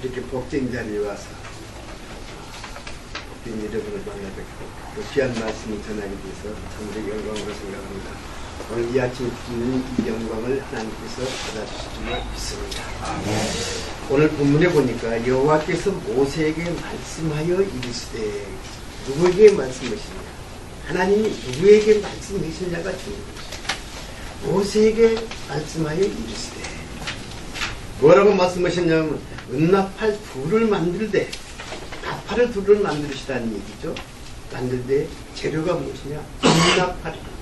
이렇게 복된 자리에 와서 복된 여러분을 만나 뵙고 또 귀한 말씀을 전하게 돼서 참으로 영광으로 생각합니다. 오늘 이 아침에 드리는 이 영광을 하나님께서 받아주실 줄 믿습니다. 오늘 본문에 보니까 여호와께서 모세에게 말씀하여 이르시되, 누구에게 말씀하시냐? 하나님이 누구에게 말씀하시냐가 중요합니다. 모세에게 말씀하여 이르시되, 뭐라고 말씀하셨냐면 은나팔 둘을 만들되, 나팔을 둘을 만드시다는 얘기죠. 만들되 재료가 무엇이냐? 은나팔이다.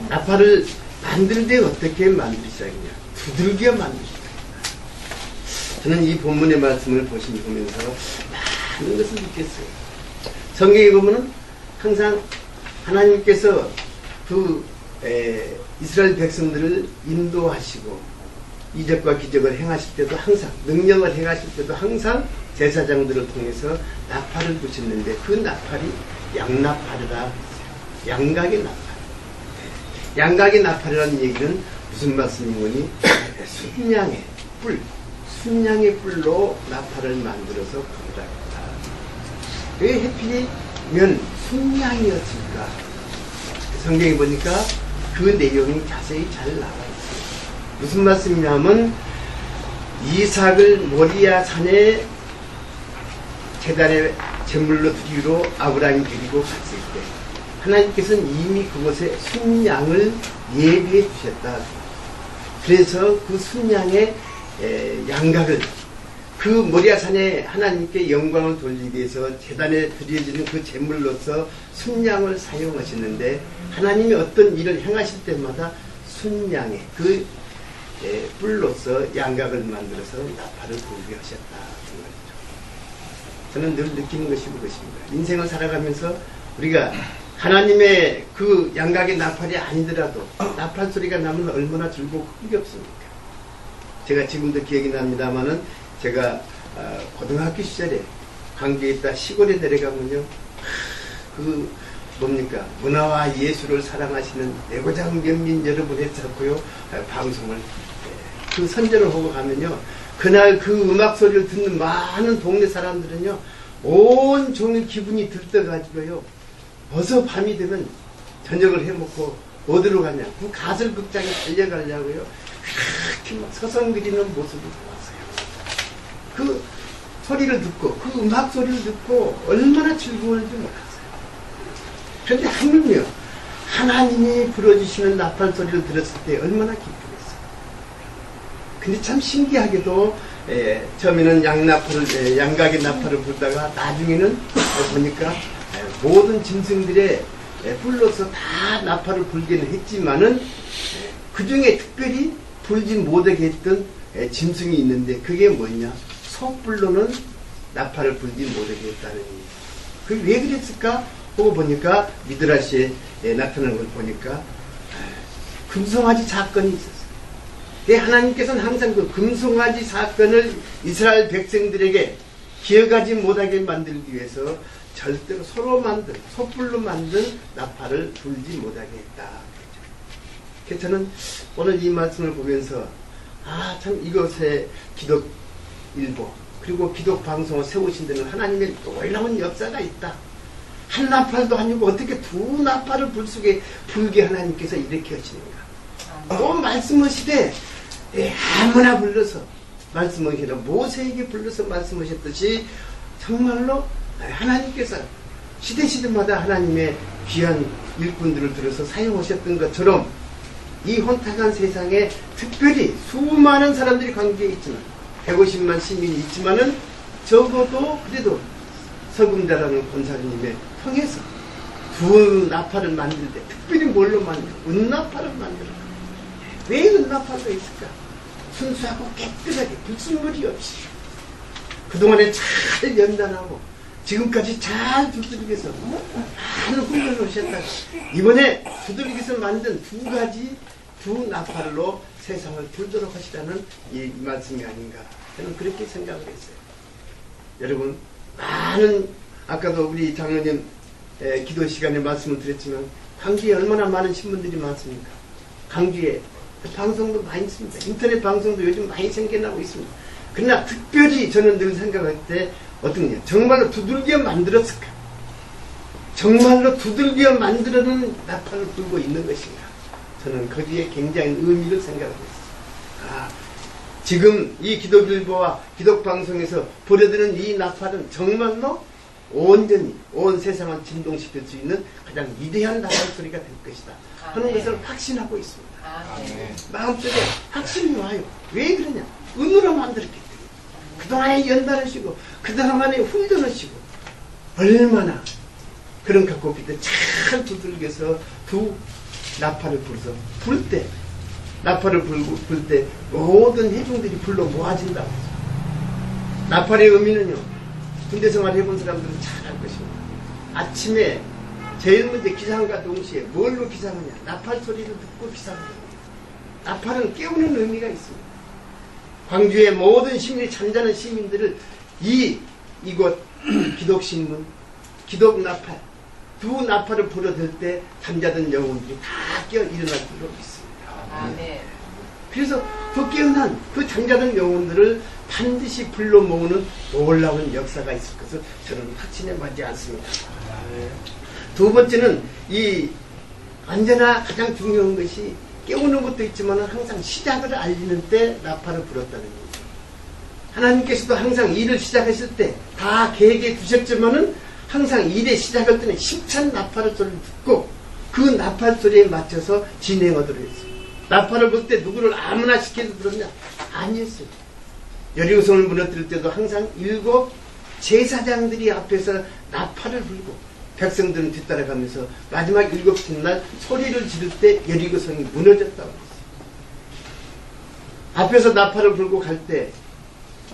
나팔을 만들되 어떻게 만드시냐냐? 두들겨 만드시다. 저는 이 본문의 말씀을 보면서 많은 것을 느꼈어요. 성경에 보면은 항상 하나님께서 이스라엘 백성들을 인도하시고 이적과 기적을 행하실 때도 항상, 능력을 행하실 때도 항상 제사장들을 통해서 나팔을 부셨는데, 그 나팔이 양나팔이라, 양각의 나팔. 양각의 나팔이라는 얘기는 무슨 말씀이니? 순양의 뿔, 순양의 뿔로 나팔을 만들어서 부르다 했다. 왜 해필이면 순양이었을까? 성경에 보니까 그 내용이 자세히 잘 나와 있어요. 무슨 말씀이냐면, 이삭을 모리아 산에 제단에 제물로 드리러 아브라함이 데리고 갔을 때 하나님께서는 이미 그곳에 순양을 예비해 주셨다. 그래서 그 순양의 양각을, 그 모리아산에 하나님께 영광을 돌리기 위해서 제단에 드려지는 그 제물로서 순양을 사용하셨는데, 하나님이 어떤 일을 행하실 때마다 순양의 그 뿔로서 양각을 만들어서 나팔을 불게 하셨다. 그 말이죠. 저는 늘 느끼는 것이 그것입니다. 인생을 살아가면서 우리가 하나님의 그 양각의 나팔이 아니더라도 나팔 소리가 나면 얼마나 즐겁고 흥겹습니까? 제가 지금도 기억이 납니다만은, 제가 고등학교 시절에 광주에 있다 시골에 내려가면요, 그 뭡니까, 문화와 예술을 사랑하시는 애고장 면민 여러분이 있었고요, 방송을 그 선전을 하고 가면요, 그날 그 음악 소리를 듣는 많은 동네 사람들은요, 온 종일 기분이 들떠가지고요, 어서 밤이 되면 저녁을 해먹고 어디로 가냐, 그 가설극장에 달려가려고요, 그렇게 막 서성거리는 모습을 보았어요. 그 소리를 듣고, 그 음악 소리를 듣고 얼마나 즐거운지 몰랐어요. 그런데 하물며 하나님이 불어주시는 나팔 소리를 들었을 때 얼마나 기쁘겠어요. 근데 참 신기하게도 처음에는 양각의 나팔을 불다가 나중에는 보니까 모든 짐승들의 불러서 다 나팔을 불기는 했지만은 그 중에 특별히 불지 못하게 했던 짐승이 있는데, 그게 뭐냐? 소불로는 나팔을 불지 못하게 했다는 얘기. 그게 왜 그랬을까? 보고 보니까 미드라시에 나타나는 걸 보니까 금송아지 사건이 있었어요. 하나님께서는 항상 그 금송아지 사건을 이스라엘 백성들에게 기억하지 못하게 만들기 위해서 절대로 소불로 만든 나팔을 불지 못하게 했다. 그래서 저는 오늘 이 말씀을 보면서 참 이것에 기독일보 그리고 기독방송을 세우신 데는 하나님의 놀라운 역사가 있다. 한 나팔도 아니고 어떻게 두 나팔을 불게 하나님께서 이렇게 하시는가. 또 말씀하시되 아무나 불러서 말씀하시라, 모세에게 불러서 말씀하셨듯이 정말로 하나님께서 시대마다 하나님의 귀한 일꾼들을 들어서 사용하셨던 것처럼 이 혼탁한 세상에 특별히 수많은 사람들이 관계에 있지만, 150만 시민이 있지만은 적어도 그래도 서금자라는 권사님의 통해서 두 나팔을 만들 때 특별히 뭘로 만들어? 은나팔을 만들어. 왜 은나팔도 있을까? 순수하고 깨끗하게 불순물이 없이 그동안에 잘 연단하고 지금까지 잘 두들겨서 많은 훈련을 하셨다. 이번에 두들겨서 만든 두 나팔로 세상을 불도록 하시라는 이 말씀이 아닌가, 저는 그렇게 생각을 했어요. 여러분, 많은 아까도 우리 장로님 기도 시간에 말씀을 드렸지만 광주에 얼마나 많은 신문들이 많습니까? 광주에 방송도 많이 있습니다. 인터넷 방송도 요즘 많이 생겨나고 있습니다. 그러나 특별히 저는 늘 생각할 때 어떻냐, 정말로 두들겨 만들었을까? 정말로 두들겨 만들어는 나팔을 불고 있는 것인가? 저는 거기에 굉장히 의미를 생각하고 있습니다. 지금 이 기독일보와 기독방송에서 보내드는 이 나팔은 정말로 온전히 온 세상을 진동시킬 수 있는 가장 위대한 나팔 소리가 될 것이다 하는 것을 확신하고 있습니다. 마음속에 확신이 와요. 왜 그러냐? 은으로 만들었기 때문에. 그동안에 연달으시고 그동안에 훈련하시고 얼마나 그런 갖고 빛을 잘 두들겨서 두 나팔을 불어서 불 때, 나팔을 불 때 모든 회중들이 불러 모아진다고 하죠. 나팔의 의미는요, 군대 생활 해본 사람들은 잘 알 것입니다. 아침에 제일 먼저 기상과 동시에 뭘로 기상하냐? 나팔 소리를 듣고 기상합니다. 나팔은 깨우는 의미가 있습니다. 광주의 모든 시민이, 잠자는 시민들을 이곳 기독신문, 기독나팔, 두 나팔을 불어댈 때 잠자던 영혼들이 다 깨어 일어날 줄로 믿습니다. 네. 그래서 그 깨어난 그 잠자던 영혼들을 반드시 불러 모으는 놀라운 역사가 있을 것을 저는 확신에 맞지 않습니다. 두 번째는 이 언제나 가장 중요한 것이 깨우는 것도 있지만 항상 시작을 알리는 때 나팔을 불었다는 거죠. 하나님께서도 항상 일을 시작하실 때 다 계획해 두셨지만은 항상 일의 시작할 때는 힘찬 나팔 소리를 듣고 그 나팔 소리에 맞춰서 진행하도록 했어요. 나팔을 불 때 누구를 아무나 시켜서 들었냐? 아니었어요. 여리고성을 무너뜨릴 때도 항상 7 제사장들이 앞에서 나팔을 불고 백성들은 뒤따라가면서 마지막 7째 날 소리를 지를 때 여리고성이 무너졌다고 했어요. 앞에서 나팔을 불고 갈 때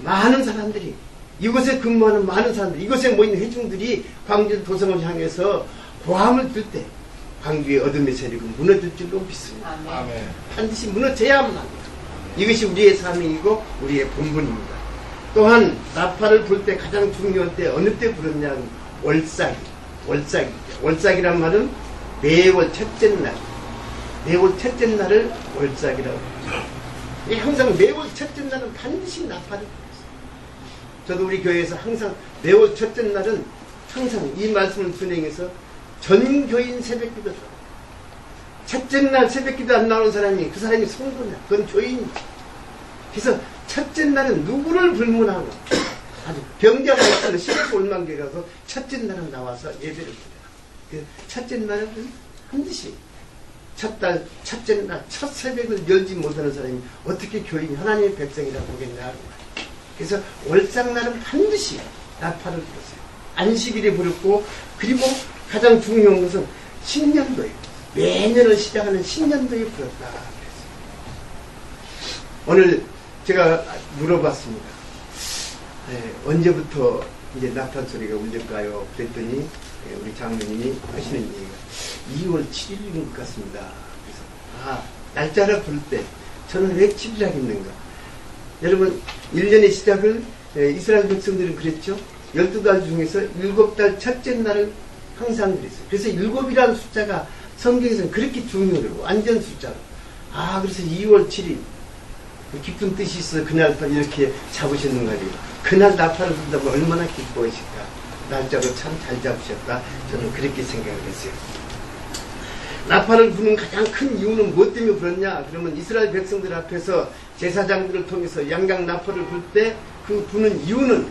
많은 사람들이, 이곳에 근무하는 많은 사람들, 이곳에 모인 회중들이 광주 도성을 향해서 고함을 들 때 광주의 어둠의 세력은 무너질 줄로 믿습니다. 아멘. 반드시 무너져야만 합니다. 이것이 우리의 사명이고 우리의 본분입니다. 또한 나팔을 불 때 가장 중요한 때 어느 때 부르냐면 월삭이란 말은 매월 첫째 날, 매월 첫째 날을 월삭이라고 합니다. 항상 매월 첫째 날은 반드시 나팔을 불었어요. 저도 우리 교회에서 항상 매월 첫째 날은 항상 이 말씀을 준행해서 전교인 새벽기도죠. 첫째 날 새벽기도 안 나오는 사람이 그 사람이 성도냐? 그건 교인이지. 그래서 첫째 날은 누구를 불문하고 아주 병자가 있어서 시골 올만게 가서 첫째 날은 나와서 예배를 드려요. 그 첫째 날은 반드시 첫째 날, 첫 새벽을 열지 못하는 사람이 어떻게 교인, 하나님의 백성이라고 보겠냐. 그래서 월삭날은 반드시 나팔을 불었어요. 안식일에 불었고, 그리고 가장 중요한 것은 신년도에, 매년을 시작하는 신년도에 불었다. 그랬어요. 오늘 제가 물어봤습니다. 언제부터 이제 나팔 소리가 울릴까요? 그랬더니 우리 장로님이 하시는 얘기가 2월 7일인 것 같습니다. 그래서 날짜를 부를 때 저는 왜 7일 하겠는가? 여러분 1년의 시작을 이스라엘 백성들은 그랬죠. 12달 중에서 7달 첫째 날을 항상 그랬어요. 그래서 7이라는 숫자가 성경에서는 그렇게 중요해요. 완전 숫자로. 그래서 2월 7일 깊은 뜻이 있어 그날 이렇게 잡으셨는 거예요. 그날 나팔을 불다면 얼마나 기뻐하실까. 날짜로 참 잘 잡으셨다. 저는 그렇게 생각을 했어요. 나팔을 부는 가장 큰 이유는 무엇 때문에 불었냐? 그러면 이스라엘 백성들 앞에서 제사장들을 통해서 양각 나팔을 불 때 그 부는 이유는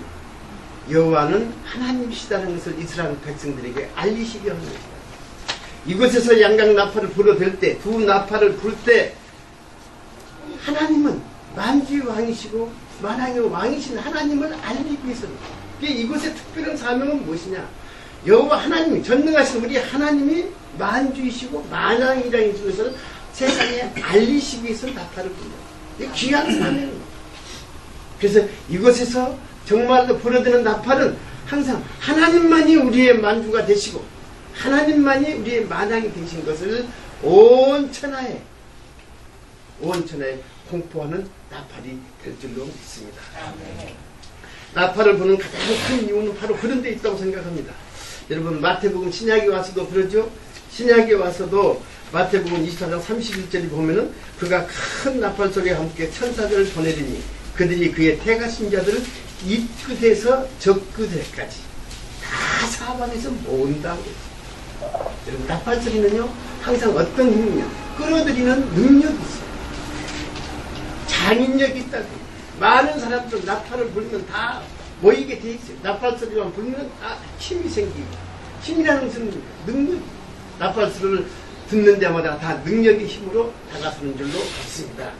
여호와는 하나님이시다는 것을 이스라엘 백성들에게 알리시려 하는 것이다. 이곳에서 양각 나팔을 불어댈 때, 두 나팔을 불 때 하나님은 만주의 왕이시고 만왕의 왕이신 하나님을 알리기 위해서입니다. 이곳의 특별한 사명은 무엇이냐? 여호와 하나님이, 전능하신 우리 하나님이 만주이시고 만왕이라는 것을 세상에 알리시기 위해서 나팔을 불러요. 이게 귀한 사명입니다. 그래서 이곳에서 정말로 불어드는 나팔은 항상 하나님만이 우리의 만주가 되시고 하나님만이 우리의 만왕이 되신 것을 온 천하에 공포하는 나팔이 될 줄로 믿습니다. 나팔을 부는 가장 큰 이유는 바로 그런 데 있다고 생각합니다. 여러분 마태복음 신약에 와서도 그러죠. 신약에 와서도 마태복음 24장 31절에 보면은 그가 큰 나팔 소리와 함께 천사들을 보내리니 그들이 그의 태가 신자들을 이 끝에서 저 끝에까지 다 사방에서 모은다고. 여러분, 나팔소리는요 항상 어떤 능력, 끌어들이는 능력이 있어요. 장인력이 있다고. 많은 사람들 나팔을 불면 다 모이게 돼 있어요. 나팔소리만 불면 다 힘이 생기고, 힘이라는 것은 능력, 나팔소리를 듣는 데마다 다 능력의 힘으로 다가서는 줄로 믿습니다.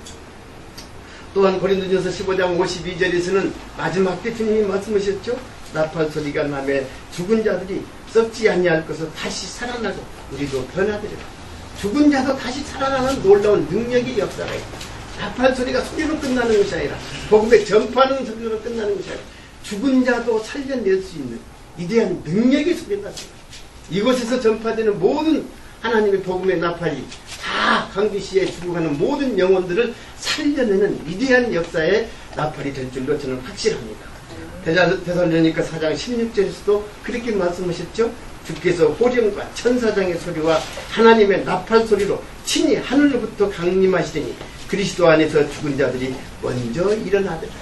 또한 고린도전서 15장 52절에서는 마지막 때 주님이 말씀하셨죠. 나팔소리가 나매 죽은 자들이 썩지 아니할 것을 다시 살아나고 우리도 변화되리라. 죽은 자도 다시 살아나는 놀라운 능력의 역사가 있다. 나팔소리가 소리로 끝나는 것이 아니라 복음의 전파하는 소리로 끝나는 것이 아니라 죽은 자도 살려낼 수 있는 위대한 능력의 소리가 났습니다. 이곳에서 전파되는 모든 하나님의 복음의 나팔이 다 강주시에 죽어가는 모든 영혼들을 살려내는 위대한 역사의 나팔이 될 줄로 저는 확실합니다. 데살로니가 4장 16절에서도 그렇게 말씀하셨죠. 주께서 호령과 천사장의 소리와 하나님의 나팔 소리로 친히 하늘로부터 강림하시더니 그리스도 안에서 죽은 자들이 먼저 일어나더라.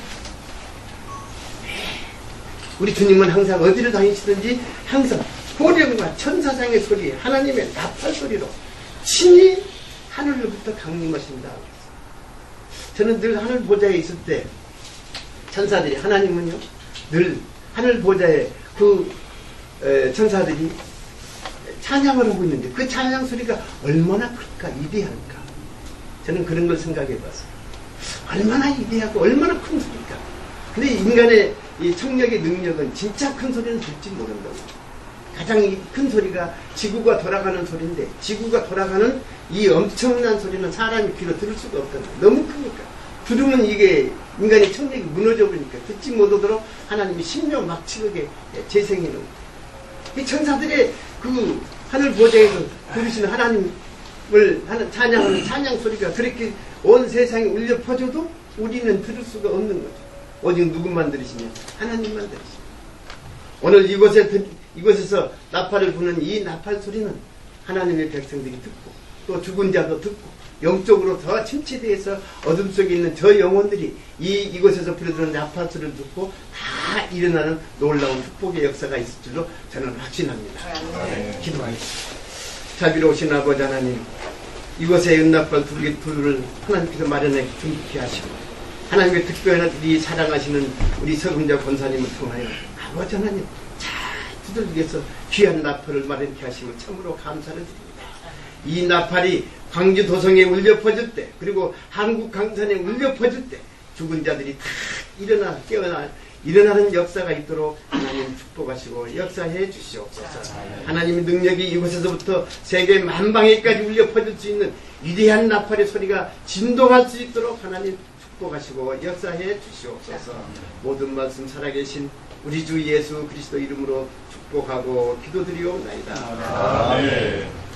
우리 주님은 항상 어디를 다니시든지 항상 호령과 천사장의 소리, 하나님의 나팔 소리로 친히 하늘로부터 강림하신다. 저는 늘 하늘 보좌에 있을 때 천사들이, 하나님은요 늘 하늘 보좌에 그 천사들이 찬양을 하고 있는데 그 찬양 소리가 얼마나 클까, 위대할까. 저는 그런 걸 생각해 봤어요. 얼마나 위대하고 얼마나 큰 소리일까. 근데 인간의 이 청력의 능력은 진짜 큰 소리는 듣지 모른다고. 가장 큰 소리가 지구가 돌아가는 소리인데 지구가 돌아가는 이 엄청난 소리는 사람이 귀로 들을 수가 없잖아요. 너무 크니까. 들으면 이게 인간의 청력이 무너져 버리니까 듣지 못하도록 하나님이 신명막치게 재생해 놓은 이 천사들의 그 하늘 보좌에서 부르시는 하나님을 찬양하는 찬양 소리가 그렇게 온 세상에 울려 퍼져도 우리는 들을 수가 없는 거죠. 오직 누구만 들으시냐? 하나님만 들으시냐. 오늘 이곳에서 나팔을 부는 이 나팔 소리는 하나님의 백성들이 듣고 또 죽은 자도 듣고 영적으로 더 침체되어서 어둠 속에 있는 저 영혼들이 이곳에서 부르는 나팔 소리를 듣고 다 일어나는 놀라운 축복의 역사가 있을 줄로 저는 확신합니다. 기도하겠습니다. 자비로우신 아버지 하나님, 이곳에 은나팔 둘을 하나님께서 마련해 준비케 하시고 하나님의 특별히 사랑하시는 우리 서금자 권사님을 통하여 아버지 하나님 잘 두들겨서 귀한 나팔을 마련케 하시고 참으로 감사를 드립니다. 이 나팔이 광주 도성에 울려 퍼질 때 그리고 한국 강산에 울려 퍼질 때 죽은 자들이 다 깨어나 일어나는 역사가 있도록 하나님 축복하시고 역사해 주시옵소서. 하나님의 능력이 이곳에서부터 세계 만방에까지 울려 퍼질 수 있는 위대한 나팔의 소리가 진동할 수 있도록 하나님 축복하시고 역사해 주시옵소서. 모든 말씀 살아계신 우리 주 예수 그리스도 이름으로 축복하고 기도드리옵나이다. 아멘.